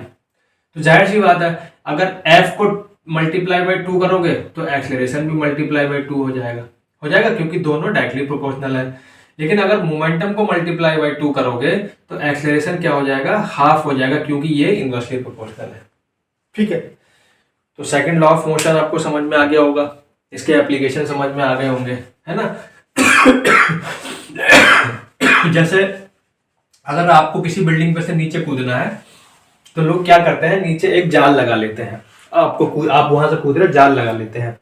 तो जाहिर सी बात है, अगर F को मल्टीप्लाई बाय 2 करोगे तो एक्सेलरेशन भी मल्टीप्लाई बाय 2 हो जाएगा क्योंकि दोनों डायरेक्टली प्रोपोर्शनल है। लेकिन अगर मोमेंटम को मल्टीप्लाई बाय 2 करोगे तो एक्सेलरेशन क्या हो जाएगा, हाफ हो जाएगा, क्योंकि ये इनवर्सली प्रोपोर्शनल है, ठीक है। तो सेकंड लॉ ऑफ मोशन आपको समझ में आ गया होगा, इसके एप्लीकेशन समझ में आ गए होंगे, है ना। जैसे अगर आपको किसी बिल्डिंग पे से नीचे कूदना है तो लोग क्या करते हैं, नीचे एक जाल लगा लेते हैं, आप वहां से कूद रहे जाल लगा लेते हैं,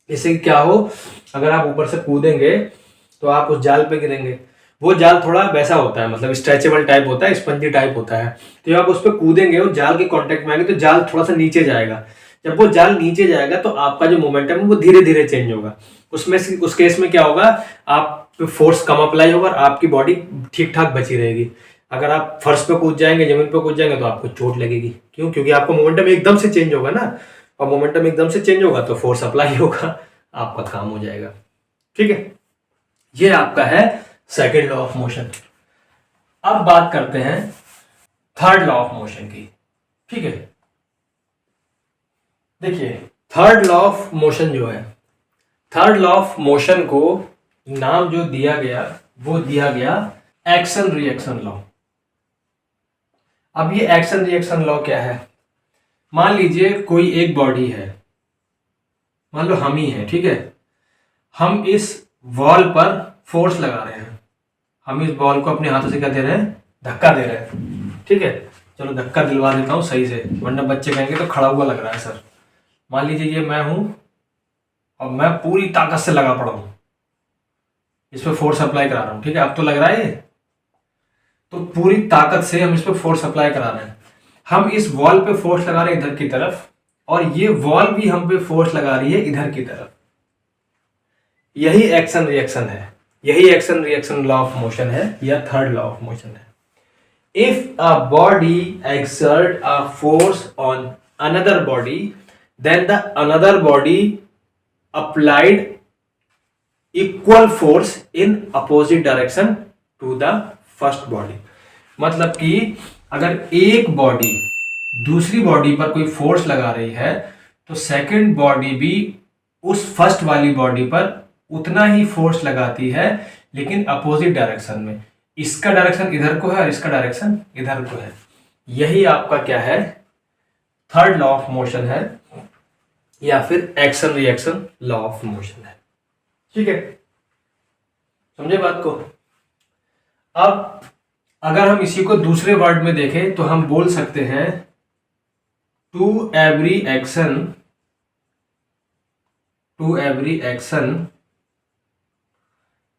इससे क्या हो, अगर आप ऊपर से कूदेंगे तो आप उस जाल पे गिरेंगे। वो जाल थोड़ा वैसा होता है, मतलब स्ट्रेचेबल टाइप होता है, स्पंजी टाइप होता है, तो जब आप उस पर कूदेंगे और जाल के कांटेक्ट में आएंगे तो जाल थोड़ा सा नीचे जाएगा। जब वो जाल नीचे जाएगा तो आपका जो मोमेंटम है वो धीरे धीरे चेंज होगा, उसमें उस केस में क्या होगा, आप फोर्स कम अप्लाई होगा और आपकी बॉडी ठीक ठाक बची रहेगी। अगर आप फर्श पे कूद जाएंगे, जमीन पे कूद जाएंगे तो आपको चोट लगेगी, क्यों, क्योंकि आपका मोमेंटम एकदम से चेंज होगा ना, और मोमेंटम एकदम से चेंज होगा तो फोर्स अप्लाई होगा, आपका काम हो जाएगा, ठीक है। ये आपका है सेकेंड लॉ ऑफ मोशन। अब बात करते हैं थर्ड लॉ ऑफ मोशन की, ठीक है। देखिए, थर्ड लॉ ऑफ मोशन जो है, थर्ड लॉ ऑफ मोशन को नाम जो दिया गया वो दिया गया एक्शन रिएक्शन लॉ। अब ये एक्शन रिएक्शन लॉ क्या है? मान लीजिए कोई एक बॉडी है, मान लो हम ही है, ठीक है। हम इस वॉल पर फोर्स लगा रहे हैं, हम इस बॉल को अपने हाथों से क्या दे रहे हैं? धक्का दे रहे हैं, ठीक है। चलो धक्का दिलवा देता हूँ सही से, वरना बच्चे कहेंगे तो खड़ा हुआ लग रहा है सर। मान लीजिए ये मैं हूं और मैं पूरी ताकत से लगा पड़ा हूं, इस पर फोर्स अप्लाई करा रहा हूं, ठीक है। अब तो लग रहा है ये, तो पूरी ताकत से हम इस पर फोर्स अप्लाई करा रहे हैं। हम इस वॉल पे फोर्स लगा रहे हैं इधर की तरफ, और ये वॉल भी हम पे फोर्स लगा रही है इधर की तरफ। यही एक्शन रिएक्शन है, यही action reaction law of motion है, या थर्ड लॉ ऑफ मोशन है। If a body exert a force on another body, then the another body applied equal force in opposite direction to the first body। मतलब कि अगर एक बॉडी दूसरी बॉडी पर कोई फोर्स लगा रही है, तो सेकंड बॉडी भी उस फर्स्ट वाली बॉडी पर उतना ही फोर्स लगाती है, लेकिन अपोजिट डायरेक्शन में। इसका डायरेक्शन इधर को है और इसका डायरेक्शन इधर को है। यही आपका क्या है? थर्ड लॉ ऑफ मोशन है, या फिर action reaction law of motion है, ठीक है। समझे बात को? अब अगर हम इसी को दूसरे वर्ड में देखें तो हम बोल सकते हैं to every action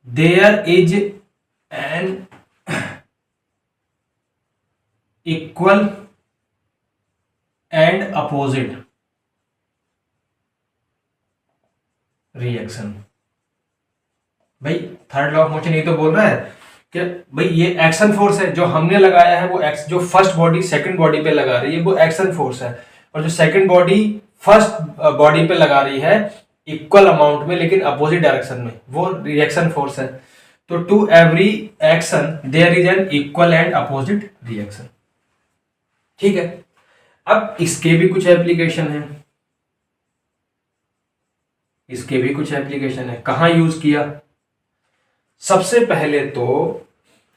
there is an equal and opposite reaction. भाई थर्ड लॉ ऑफ मोशन ये तो बोल रहा है कि भाई ये एक्शन फोर्स है जो हमने लगाया है, वो जो फर्स्ट बॉडी सेकंड बॉडी पे लगा रही है वो एक्शन फोर्स है, और जो सेकंड बॉडी फर्स्ट बॉडी पे लगा रही है इक्वल अमाउंट में लेकिन अपोजिट डायरेक्शन में, वो रिएक्शन फोर्स है। तो to every action there is an equal and opposite reaction, ठीक है। अब इसके भी कुछ एप्लीकेशन है, इसके भी कुछ एप्लीकेशन है। कहां यूज किया? सबसे पहले तो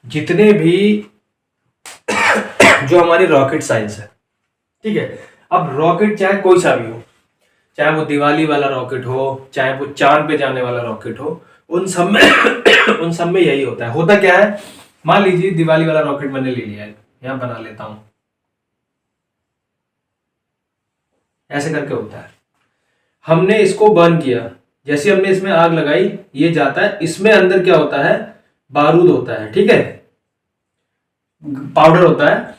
जितने भी जो हमारी रॉकेट साइंस है, ठीक है। अब रॉकेट चाहे कोई सा भी हो, चाहे वो दिवाली वाला रॉकेट हो, चाहे वो चांद पे जाने वाला रॉकेट हो, उन सब में यही होता है। होता क्या है? मान लीजिए दिवाली वाला रॉकेट मैंने ले लिया है, यहां बना लेता हूं, ऐसे करके होता है। हमने इसको बर्न किया, जैसे हमने इसमें आग लगाई, ये जाता है, इसमें अंदर क्या होता है? बारूद होता है, ठीक है, पाउडर होता है।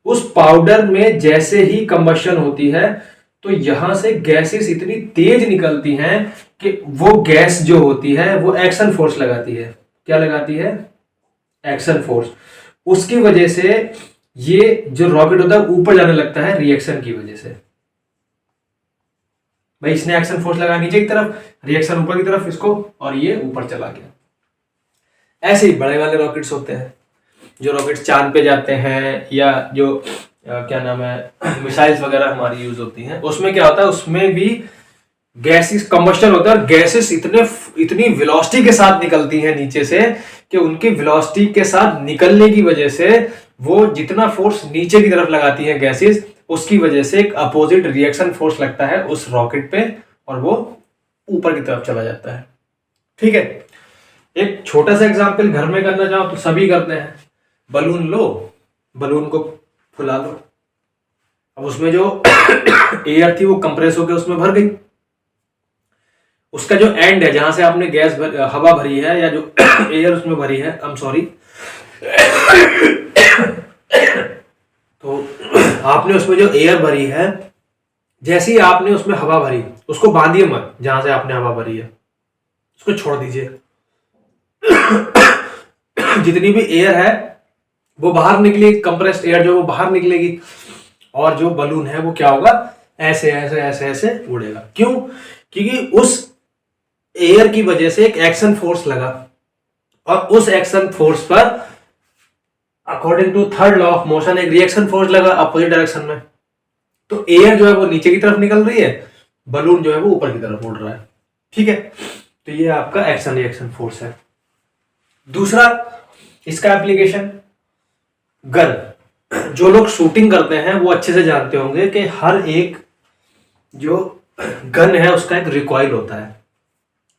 उस पाउडर में जैसे ही कंबशन होती है तो यहां से गैसेस इतनी तेज निकलती हैं कि वो गैस जो होती है वो एक्शन फोर्स लगाती है। क्या लगाती है? Action force. उसकी वजह से ये जो रॉकेट होता है ऊपर जाने लगता है रिएक्शन की वजह से। भाई इसने एक्शन फोर्स लगा नीचे की तरफ, रिएक्शन ऊपर की तरफ इसको, और ये ऊपर चला गया। ऐसे ही बड़े वाले रॉकेट्स होते हैं, जो रॉकेट्स चांद पे जाते हैं, या जो क्या नाम है मिसाइल्स वगैरह हमारी यूज होती हैं, उसमें क्या होता है? उसमें भी गैसेस कंबस्टन होता है, और गैसेस इतनी वेलोसिटी के साथ निकलती हैं नीचे से कि उनकी वेलोसिटी के साथ निकलने की वजह से वो जितना फोर्स नीचे की तरफ लगाती हैं गैसेस, उसकी वजह से एक अपोजिट रिएक्शन फोर्स लगता है उस रॉकेट पे, और वो ऊपर की तरफ चला जाता है, ठीक है। एक छोटा सा एग्जांपल घर में करना चाहो तो सभी करते हैं। बलून लो, बलून को फुला लो, अब उसमें जो एयर थी वो कंप्रेस होकर उसमें भर गई। उसका जो एंड है जहां से आपने हवा भरी है, या जो एयर उसमें भरी है, आई एम सॉरी, तो आपने उसमें जो एयर भरी है, जैसे ही आपने उसमें हवा भरी, उसको बांधिए मत, जहां से आपने हवा भरी है उसको छोड़ दीजिए। जितनी भी एयर है वो बाहर निकलेगी, कंप्रेस्ड एयर जो वो बाहर निकलेगी, और जो बलून है वो क्या होगा? ऐसे ऐसे ऐसे ऐसे उड़ेगा। क्यों? क्योंकि उस एयर की वजह से एक एक्शन फोर्स लगा, और उस एक्शन फोर्स पर according to third law of motion एक रिएक्शन फोर्स लगा अपोजिट डायरेक्शन में। तो एयर जो है वो नीचे की तरफ निकल रही है, बलून जो है वो ऊपर की तरफ उड़ रहा है, ठीक है। तो ये आपका एक्शन रिएक्शन फोर्स है। दूसरा इसका एप्लीकेशन गन, जो लोग शूटिंग करते हैं वो अच्छे से जानते होंगे कि हर एक जो गन है उसका एक रिकॉइल होता है।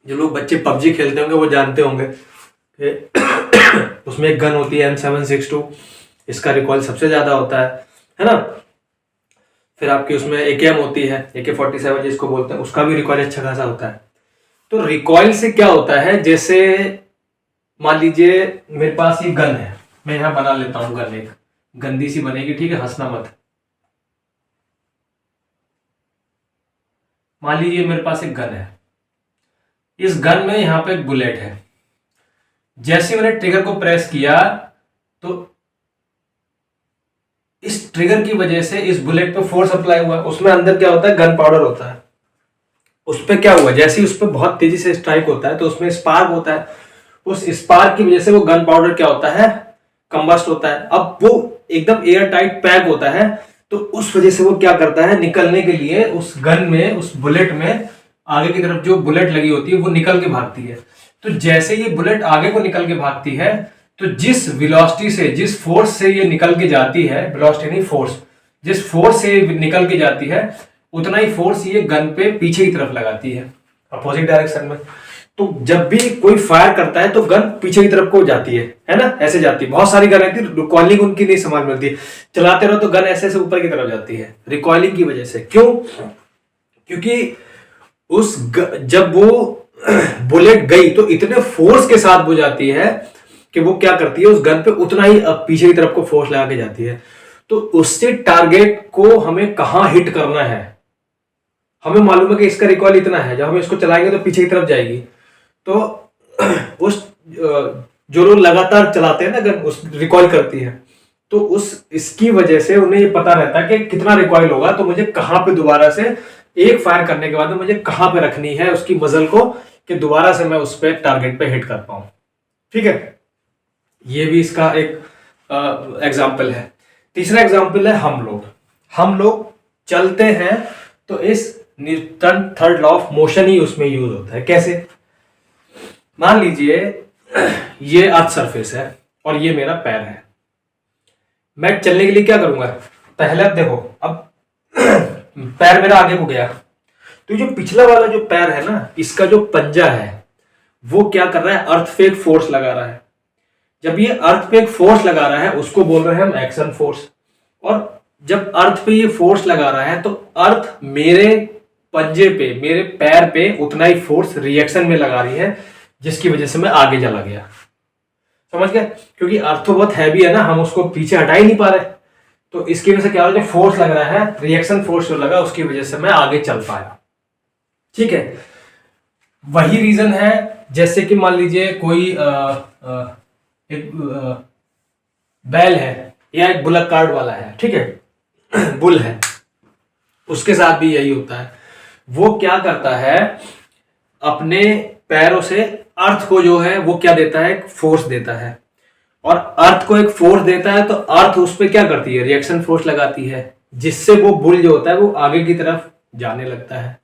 जो लोग बच्चे पबजी खेलते होंगे वो जानते होंगे कि उसमें एक गन होती है M762, इसका रिकॉइल सबसे ज्यादा होता है ना। फिर आपकी उसमें AKM होती है, AK-47 जिसको बोलते हैं, उसका भी रिकॉइल अच्छा खासा होता है। तो रिकॉइल से क्या होता है, जैसे मान लीजिए मेरे पास ये गन है, मैं यहां बना लेता हूं गन, एक गंदी सी बनेगी, ठीक है, हंसना मत। मान लीजिए मेरे पास एक गन है, इस गन में यहां पे एक बुलेट है। जैसे मैंने ट्रिगर को प्रेस किया तो इस ट्रिगर की वजह से इस बुलेट पे फोर्स अप्लाई हुआ। उसमें अंदर क्या होता है, गन पाउडर होता है। उस पर क्या हुआ, जैसे ही उस पर बहुत तेजी से स्ट्राइक होता है तो उसमें स्पार्क होता है। उस स्पार्क की वजह से वो गन पाउडर क्या होता है, कंबस्ट होता है। अब वो एकदम एयर टाइट पैक होता है, तो उस वजह से वो क्या करता है, निकलने के लिए उस गन में, उस बुलेट में आगे की तरफ जो बुलेट लगी होती है वो निकल के भागती है। तो जैसे ये बुलेट आगे को निकल के भागती है तो जिस वेलोसिटी से, जिस फोर्स से ये निकल के जाती है, वेलोसिटी नहीं फोर्स, जिस फोर्स से निकल के जाती है उतना ही फोर्स ये गन पे पीछे की तरफ लगाती है, अपोजिट डायरेक्शन में। तो जब भी कोई फायर करता है तो गन पीछे की तरफ को जाती है ना, ऐसे जाती है। बहुत सारी गन रहती है, रिकॉइलिंग उनकी नहीं समझ मिलती, चलाते रहो तो गन ऐसे से ऊपर की तरफ जाती है रिकॉइलिंग की वजह से। क्यों? क्योंकि जब वो बुलेट गई तो इतने फोर्स के साथ वो जाती है कि वो क्या करती है, उस गन पे उतना ही पीछे की तरफ को फोर्स लगा के जाती है। तो उससे टारगेट को हमें कहां हिट करना है, हमें मालूम है कि इसका रिकॉइल इतना है, जब हम इसको चलाएंगे तो पीछे की तरफ जाएगी। तो उस जो लोग लगातार चलाते हैं ना गन, उस रिकॉइल करती है, तो इसकी वजह से उन्हें ये पता रहता है कि कितना रिकॉइल होगा, तो मुझे कहां पे दोबारा से एक फायर करने के बाद में मुझे कहां पे रखनी है उसकी मजल को, कि दोबारा से मैं उस पे टारगेट पे हिट कर पाऊं। ठीक है, ये भी इसका एक एग्जाम्पल है। तीसरा एग्जाम्पल है हम लोग चलते हैं तो इस Newton third law of motion ही उसमें यूज होता है। कैसे? मान लीजिए ये अर्थ सरफेस है और ये मेरा पैर है। मैं चलने के लिए क्या करूंगा, पहले अब देखो, अब पैर मेरा आगे को गया, तो जो पिछला वाला जो पैर है ना, इसका जो पंजा है वो क्या कर रहा है, अर्थ पे एक फोर्स लगा रहा है। जब ये अर्थ पे एक फोर्स लगा रहा है उसको बोल रहे हैं हम एक्शन फोर्स। और जब अर्थ पे ये फोर्स लगा रहा है तो अर्थ मेरे पंजे पे, मेरे पैर पे उतना ही फोर्स रिएक्शन में लगा रही है, जिसकी वजह से मैं आगे चला गया। समझ गए? क्योंकि अर्थ तो बहुत हैवी है ना, हम उसको पीछे हटा ही नहीं पा रहे, तो इसकी वजह से क्या हो रहा है, जो फोर्स लग रहा है, रिएक्शन फोर्स जो लगा उसकी वजह से मैं आगे चल पाया। ठीक है, वही रीजन है जैसे कि मान लीजिए कोई एक बैल है या एक बुलक कार्ड वाला है, ठीक है, बुल है, उसके साथ भी यही होता है। वो क्या करता है, अपने पैरों से अर्थ को जो है वो क्या देता है, एक फोर्स देता है। और अर्थ को एक फोर्स देता है तो अर्थ उस पर क्या करती है, रिएक्शन फोर्स लगाती है, जिससे वो बुल जो होता है वो आगे की तरफ जाने लगता है।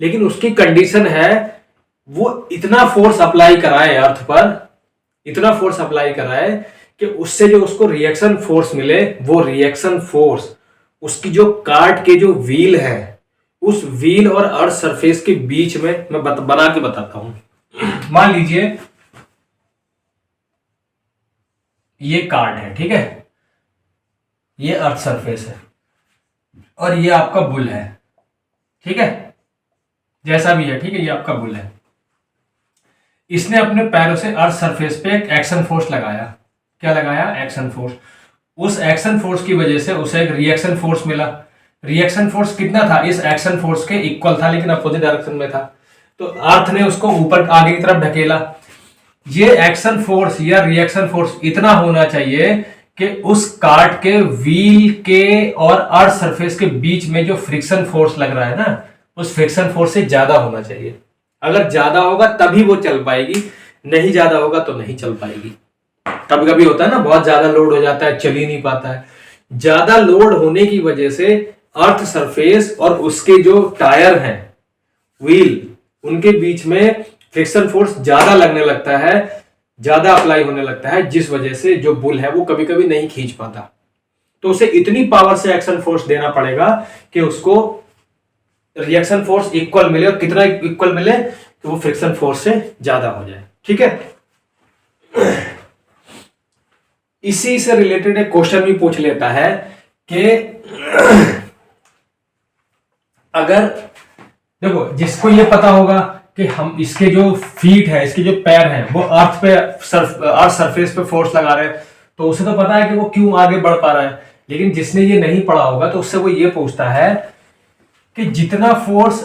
लेकिन उसकी कंडीशन है वो इतना फोर्स अप्लाई कराए अर्थ पर, इतना फोर्स अप्लाई कराए कि उससे जो उसको रिएक्शन फोर्स मिले, वो रिएक्शन फोर्स उसकी जो कार्ट के जो व्हील है, उस व्हील और अर्थ सरफेस के बीच में, मैं बना के बताता हूं। मान लीजिए ये कार्ट है, ठीक है, ये अर्थ सरफेस है और ये आपका बुल है, ठीक है, जैसा भी है, ठीक है, ये आपका बुल है। इसने अपने पैरों से अर्थ सरफेस पे एक एक्शन फोर्स लगाया। क्या लगाया? Action force. उस एक्शन फोर्स की वजह से उसे एक रिएक्शन फोर्स मिला। रिएक्शन फोर्स कितना था, इस एक्शन फोर्स के इक्वल था, लेकिन अपोजिट डायरेक्शन में था। तो अर्थ ने उसको ऊपर आगे की तरफ ढकेला। ये एक्शन फोर्स या रिएक्शन फोर्स इतना होना चाहिए कि उस कार्ट के व्हील के और अर्थ सरफेस के बीच में जो फ्रिक्शन फोर्स लग रहा है ना, उस फ्रिक्शन फोर्स से ज्यादा होना चाहिए। अगर ज्यादा होगा तभी वो चल पाएगी, नहीं ज्यादा होगा तो नहीं चल पाएगी। कभी कभी होता है ना, बहुत ज्यादा लोड हो जाता है, चल ही नहीं पाता है। ज्यादा लोड होने की वजह से अर्थ सरफेस और उसके जो टायर हैं, व्हील, उनके बीच में फ्रिक्शन फोर्स ज्यादा लगने लगता है, ज्यादा अप्लाई होने लगता है, जिस वजह से जो बुल है वो कभी कभी नहीं खींच पाता। तो उसे इतनी पावर से एक्शन फोर्स देना पड़ेगा कि उसको रिएक्शन फोर्स इक्वल मिले, और कितना इक्वल मिले कि वो फ्रिक्शन फोर्स से ज्यादा हो जाए। ठीक है। इसी से रिलेटेड एक क्वेश्चन भी पूछ लेता है कि अगर देखो, जिसको ये पता होगा कि हम इसके जो फीट है, इसके जो पैर हैं, वो अर्थ सरफेस पे फोर्स लगा रहे हैं, तो उसे तो पता है कि वो क्यों आगे बढ़ पा रहा है। लेकिन जिसने ये नहीं पढ़ा होगा तो उससे वो ये पूछता है कि जितना फोर्स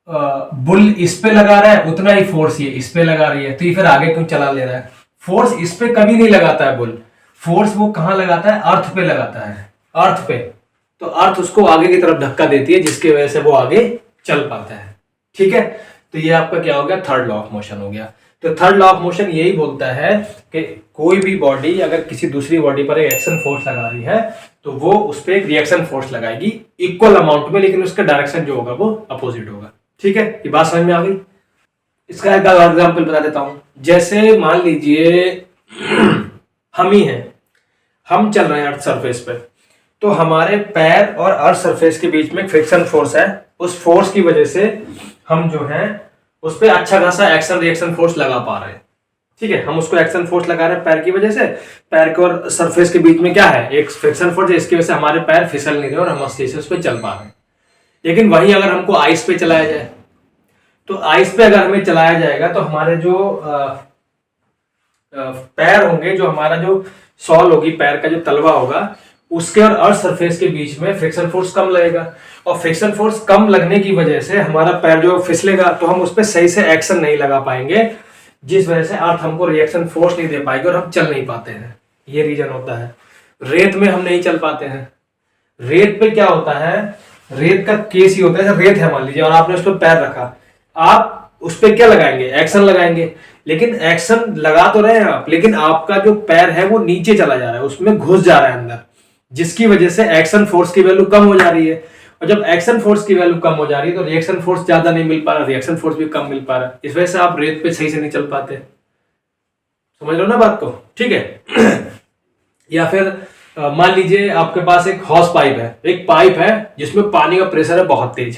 बुल इस पे लगा रहा है उतना ही फोर्स ये इस पे लगा रही है, तो ये फिर आगे क्यों चला ले रहा है। फोर्स इस पे कभी नहीं लगाता है बुल, फोर्स वो कहां लगाता है, अर्थ पे लगाता है, अर्थ पे। तो अर्थ उसको आगे की तरफ धक्का देती है, जिसकी वजह से वो आगे चल पाता है। ठीक है, तो ये आपका क्या हो गया, थर्ड लॉ ऑफ मोशन हो गया। तो थर्ड लॉ ऑफ मोशन यही बोलता है कि कोई भी बॉडी अगर किसी दूसरी बॉडी पर एक एक्शन फोर्स लगा रही है तो वो उस पर एक रिएक्शन फोर्स लगाएगी इक्वल अमाउंट में, लेकिन उसका डायरेक्शन जो होगा वो अपोजिट होगा। ठीक है, ये बात समझ में आ गई। इसका एक एग्जाम्पल बता देता हूं। जैसे मान लीजिए हम ही हैं, हम चल रहे हैं अर्थ सरफेस पे, तो हमारे पैर और अर्थ सरफेस के बीच में फ्रिक्शन फोर्स है। उस फोर्स की वजह से हम जो है उस पर अच्छा खासा एक्शन रिएक्शन फोर्स लगा पा रहे हैं। ठीक है, हम उसको एक्शन फोर्स लगा रहे हैं पैर की वजह से। पैर के और सरफेस के बीच में क्या है, एक फ्रिक्शन फोर्स है, इसकी वजह से हमारे पैर फिसल नहीं रहे और हम अच्छे से उस पर चल पा रहे हैं। लेकिन वही अगर हमको आइस पे चलाया जाए, तो आइस पे अगर हमें चलाया जाएगा तो हमारे जो पैर होंगे, जो हमारा जो सॉल होगी, पैर का जो तलवा होगा, उसके और अर्थ सरफेस के बीच में फ्रिक्शन फोर्स कम लगेगा, और फ्रिक्शन फोर्स कम लगने की वजह से हमारा पैर जो फिसलेगा तो हम उस पर सही से एक्शन नहीं लगा पाएंगे, जिस वजह से अर्थ हमको रिएक्शन फोर्स नहीं दे पाएगी और हम चल नहीं पाते हैं। ये रीजन होता है। रेत में हम नहीं चल पाते हैं। रेत पे क्या होता है, रेत का केस ही होता है, रेत है मान लीजिए और आपने उस पर पैर रखा, आप उस पर क्या लगाएंगे, एक्शन लगाएंगे। लेकिन एक्शन लगा तो रहे हैं आप, लेकिन आपका जो पैर है वो नीचे चला जा रहा है, उसमें घुस जा रहा है अंदर, जिसकी वजह से एक्शन फोर्स की वैल्यू कम हो जा रही है। और जब एक्शन फोर्स की वैल्यू कम हो जा रही है तो रिएक्शन फोर्स ज्यादा नहीं मिल पा रहा, रिएक्शन फोर्स भी कम मिल पा रहा है। इस वजह से आप रेत पे सही से नहीं चल पाते। समझ लो ना बात को। ठीक है। या फिर मान लीजिए आपके पास एक हॉस पाइप है, एक पाइप है जिसमें पानी का प्रेशर है बहुत तेज।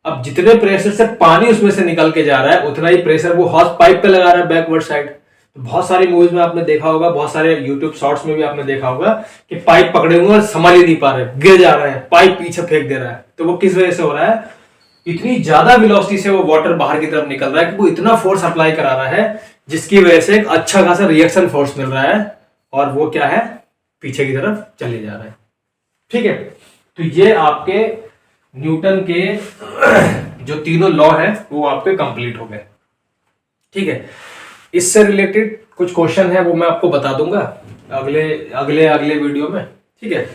अब जितने प्रेशर से पानी उसमें से निकल के जा रहा है उतना ही प्रेशर वो हॉस पाइप पे लगा रहा है बैकवर्ड साइड। तो बहुत सारी मूवीज में आपने देखा होगा, बहुत सारे यूट्यूब शॉर्ट्स में भी आपने देखा होगा कि पाइप पकड़े हुए और संभाल ही नहीं पा रहे, गिर जा रहे हैं, पाइप पीछे फेंक दे रहा है। तो वो किस वजह से हो रहा है, इतनी ज्यादा वेलोसिटी से वो वाटर बाहर की तरफ निकल रहा है कि वो इतना फोर्स अप्लाई करा रहा है, जिसकी वजह से एक अच्छा खासा रिएक्शन फोर्स मिल रहा है और वो क्या है, पीछे की तरफ चले जा रहा है। ठीक है, तो ये आपके न्यूटन के जो तीनों लॉ है वो आपके कंप्लीट हो गए। ठीक है, इससे रिलेटेड कुछ क्वेश्चन है वो मैं आपको बता दूंगा अगले अगले अगले वीडियो में। ठीक है,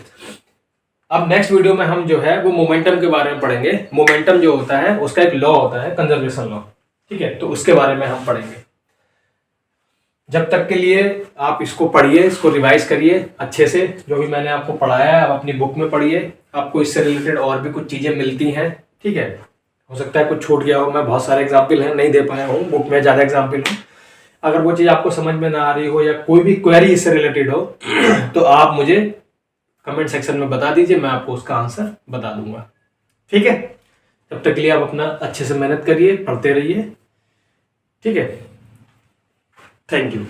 अब नेक्स्ट वीडियो में हम जो है वो मोमेंटम के बारे में पढ़ेंगे। मोमेंटम जो होता है उसका एक लॉ होता है, कंजर्वेशन लॉ। ठीक है, तो उसके बारे में हम पढ़ेंगे। जब तक के लिए आप इसको पढ़िए, इसको रिवाइज करिए अच्छे से, जो भी मैंने आपको पढ़ाया है आप अपनी बुक में पढ़िए, आपको इससे रिलेटेड और भी कुछ चीजें मिलती हैं। ठीक है, हो सकता है कुछ छूट गया हो, मैं बहुत सारे एग्जाम्पल हैं नहीं दे पाया हूँ, बुक में ज्यादा एग्जाम्पल है। अगर वो चीज आपको समझ में ना आ रही हो या कोई भी क्वेरी इससे रिलेटेड हो तो आप मुझे कमेंट सेक्शन में बता दीजिए, मैं आपको उसका आंसर बता दूंगा। ठीक है, तब तक के लिए आप अपना अच्छे से मेहनत करिए, पढ़ते रहिए। ठीक है, थैंक यू।